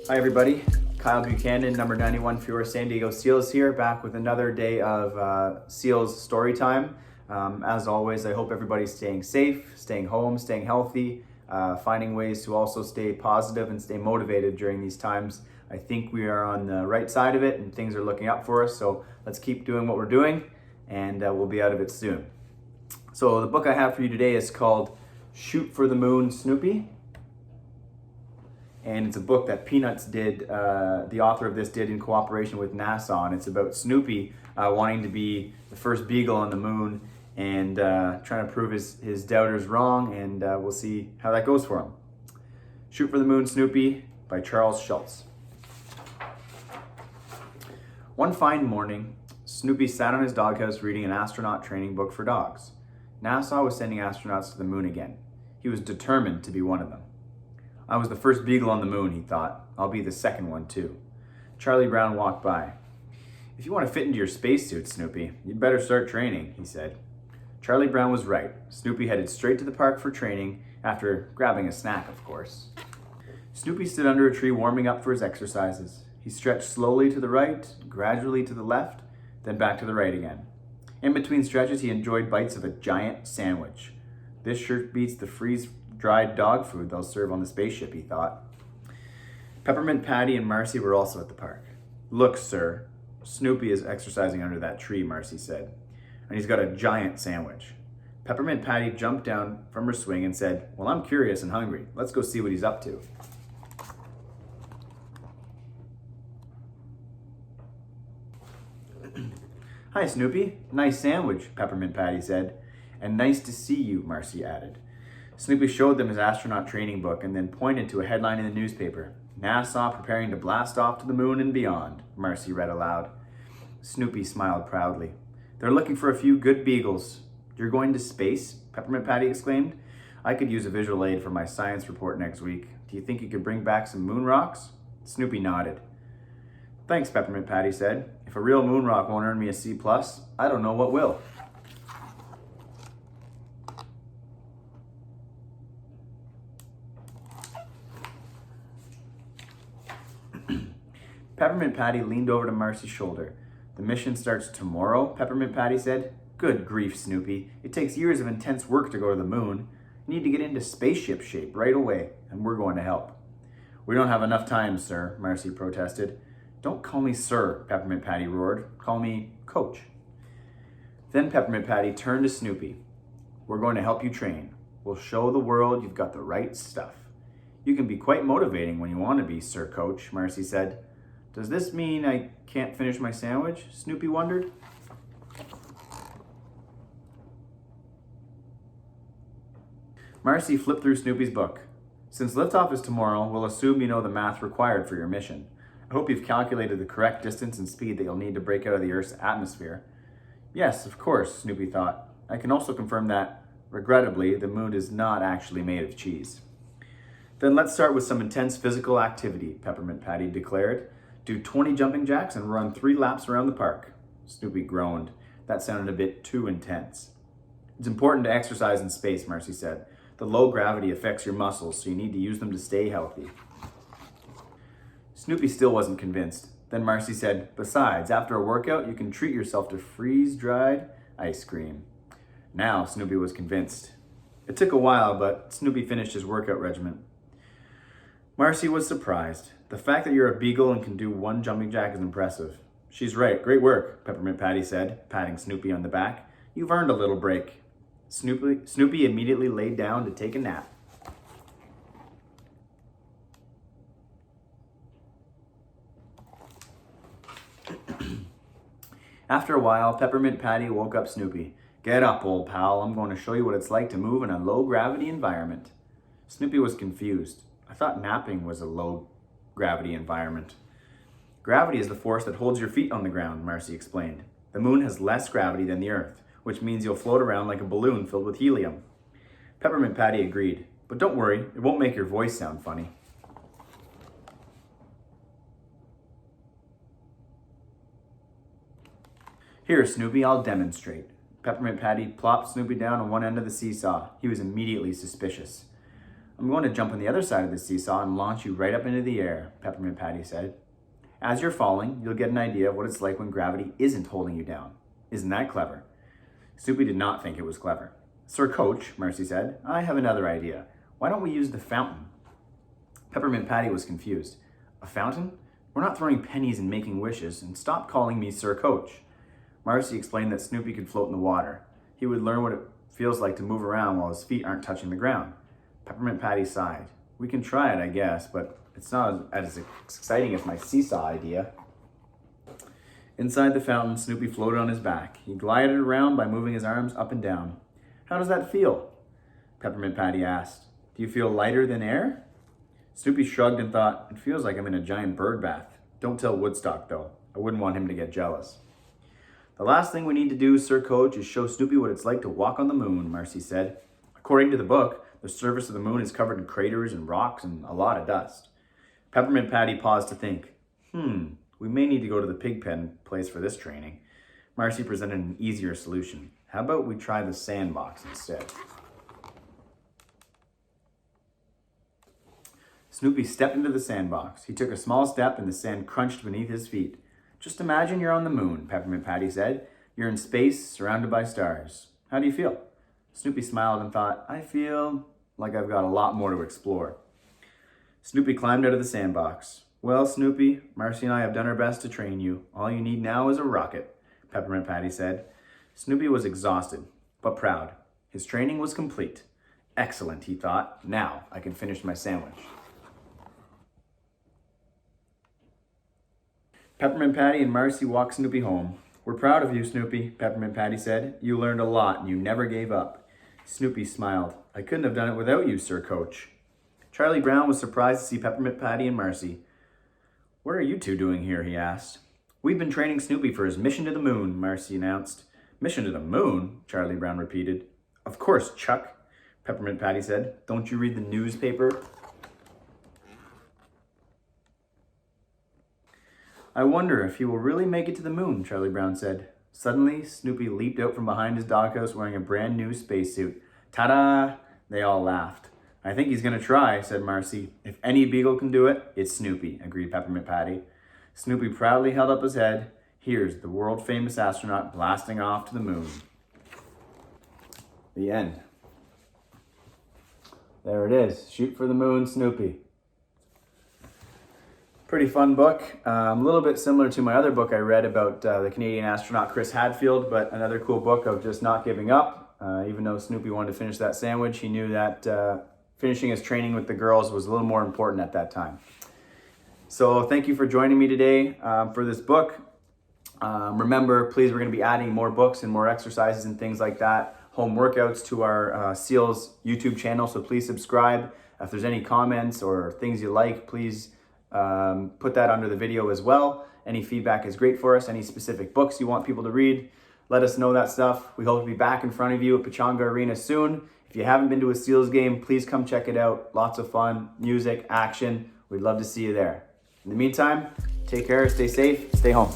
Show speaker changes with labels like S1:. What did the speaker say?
S1: Hi everybody, Kyle Buchanan, number 91 for your San Diego Seals here, back with another day of Seals story time. As always, I hope everybody's staying safe, staying home, staying healthy, finding ways to also stay positive and stay motivated during these times. I think we are on the right side of it and things are looking up for us, so let's keep doing what we're doing and we'll be out of it soon. So the book I have for you today is called Shoot for the Moon, Snoopy. And it's a book that Peanuts did, the author of this did in cooperation with NASA, and it's about Snoopy wanting to be the first beagle on the moon and trying to prove his doubters wrong, and we'll see how that goes for him. Shoot for the Moon, Snoopy by Charles Schultz. One fine morning, Snoopy sat on his doghouse reading an astronaut training book for dogs. NASA was sending astronauts to the moon again. He was determined to be one of them. I was the first beagle on the moon, he thought. I'll be the second one, too. Charlie Brown walked by. If you want to fit into your spacesuit, Snoopy, you'd better start training, he said. Charlie Brown was right. Snoopy headed straight to the park for training, after grabbing a snack, of course. Snoopy stood under a tree warming up for his exercises. He stretched slowly to the right, gradually to the left, then back to the right again. In between stretches, he enjoyed bites of a giant sandwich. This sure beats the freeze-dried dog food they'll serve on the spaceship, he thought. Peppermint Patty and Marcy were also at the park. Look, sir, Snoopy is exercising under that tree, Marcy said, and he's got a giant sandwich. Peppermint Patty jumped down from her swing and said, well, I'm curious and hungry. Let's go see what he's up to. Hi, Snoopy. Nice sandwich, Peppermint Patty said. And nice to see you, Marcy added. Snoopy showed them his astronaut training book and then pointed to a headline in the newspaper. NASA preparing to blast off to the moon and beyond, Marcy read aloud. Snoopy smiled proudly. They're looking for a few good beagles. You're going to space? Peppermint Patty exclaimed. I could use a visual aid for my science report next week. Do you think you could bring back some moon rocks? Snoopy nodded. Thanks, Peppermint Patty said. If a real moon rock won't earn me a C+, I don't know what will. Peppermint Patty leaned over to Marcy's shoulder. The mission starts tomorrow, Peppermint Patty said. Good grief, Snoopy. It takes years of intense work to go to the moon. You need to get into spaceship shape right away, and we're going to help. We don't have enough time, sir, Marcy protested. Don't call me sir, Peppermint Patty roared. Call me Coach. Then Peppermint Patty turned to Snoopy. We're going to help you train. We'll show the world you've got the right stuff. You can be quite motivating when you want to be, Sir Coach, Marcy said. Does this mean I can't finish my sandwich? Snoopy wondered. Marcy flipped through Snoopy's book. Since liftoff is tomorrow, we'll assume you know the math required for your mission. I hope you've calculated the correct distance and speed that you'll need to break out of the Earth's atmosphere. Yes, of course, Snoopy thought. I can also confirm that, regrettably, the moon is not actually made of cheese. Then let's start with some intense physical activity, Peppermint Patty declared. Do 20 jumping jacks and run 3 laps around the park. Snoopy groaned. That sounded a bit too intense. It's important to exercise in space, Marcy said. The low gravity affects your muscles, so you need to use them to stay healthy. Snoopy still wasn't convinced. Then Marcy said, besides, after a workout, you can treat yourself to freeze-dried ice cream. Now Snoopy was convinced. It took a while, but Snoopy finished his workout regimen. Marcy was surprised. The fact that you're a beagle and can do 1 jumping jack is impressive. She's right. Great work, Peppermint Patty said, patting Snoopy on the back. You've earned a little break. Snoopy immediately laid down to take a nap. After a while, Peppermint Patty woke up Snoopy. Get up, old pal. I'm going to show you what it's like to move in a low-gravity environment. Snoopy was confused. I thought napping was a low-gravity environment. Gravity is the force that holds your feet on the ground, Marcy explained. The moon has less gravity than the Earth, which means you'll float around like a balloon filled with helium. Peppermint Patty agreed. But don't worry, it won't make your voice sound funny. Here, Snoopy, I'll demonstrate. Peppermint Patty plopped Snoopy down on one end of the seesaw. He was immediately suspicious. I'm going to jump on the other side of the seesaw and launch you right up into the air, Peppermint Patty said. As you're falling, you'll get an idea of what it's like when gravity isn't holding you down. Isn't that clever? Snoopy did not think it was clever. Sir Coach, Marcy said, I have another idea. Why don't we use the fountain? Peppermint Patty was confused. A fountain? We're not throwing pennies and making wishes, and stop calling me Sir Coach. Marcy explained that Snoopy could float in the water. He would learn what it feels like to move around while his feet aren't touching the ground. Peppermint Patty sighed. We can try it, I guess, but it's not as exciting as my seesaw idea. Inside the fountain, Snoopy floated on his back. He glided around by moving his arms up and down. How does that feel? Peppermint Patty asked. Do you feel lighter than air? Snoopy shrugged and thought, it feels like I'm in a giant bird bath. Don't tell Woodstock, though. I wouldn't want him to get jealous. The last thing we need to do, Sir Coach, is show Snoopy what it's like to walk on the moon, Marcy said. According to the book, the surface of the moon is covered in craters and rocks and a lot of dust. Peppermint Patty paused to think. We may need to go to the pig pen place for this training. Marcy presented an easier solution. How about we try the sandbox instead? Snoopy stepped into the sandbox. He took a small step and the sand crunched beneath his feet. Just imagine you're on the moon, Peppermint Patty said. You're in space, surrounded by stars. How do you feel? Snoopy smiled and thought, I feel like I've got a lot more to explore. Snoopy climbed out of the sandbox. Well, Snoopy, Marcy and I have done our best to train you. All you need now is a rocket, Peppermint Patty said. Snoopy was exhausted, but proud. His training was complete. Excellent, he thought. Now I can finish my sandwich. Peppermint Patty and Marcy walked Snoopy home. We're proud of you, Snoopy, Peppermint Patty said. You learned a lot and you never gave up. Snoopy smiled. I couldn't have done it without you, Sir Coach. Charlie Brown was surprised to see Peppermint Patty and Marcy. What are you two doing here, he asked. We've been training Snoopy for his mission to the moon, Marcy announced. Mission to the moon? Charlie Brown repeated. Of course, Chuck, Peppermint Patty said. Don't you read the newspaper? I wonder if he will really make it to the moon, Charlie Brown said. Suddenly, Snoopy leaped out from behind his doghouse wearing a brand new spacesuit. Ta-da! They all laughed. I think he's going to try, said Marcy. If any beagle can do it, it's Snoopy, agreed Peppermint Patty. Snoopy proudly held up his head. Here's the world-famous astronaut blasting off to the moon. The end. There it is. Shoot for the moon, Snoopy. Pretty fun book. A little bit similar to my other book I read about the Canadian astronaut Chris Hadfield, but another cool book of just not giving up. Even though Snoopy wanted to finish that sandwich, he knew that finishing his training with the girls was a little more important at that time. So thank you for joining me today for this book. Remember, please, we're going to be adding more books and more exercises and things like that, home workouts to our SEALs YouTube channel, so please subscribe. If there's any comments or things you like, please put that under the video as well. Any feedback is great for us. Any specific books you want people to read, let us know that stuff. We hope to be back in front of you at Pechanga Arena soon. If you haven't been to a SEALs game, please come check it out. Lots of fun, music, action. We'd love to see you there. In the meantime, take care, stay safe, stay home.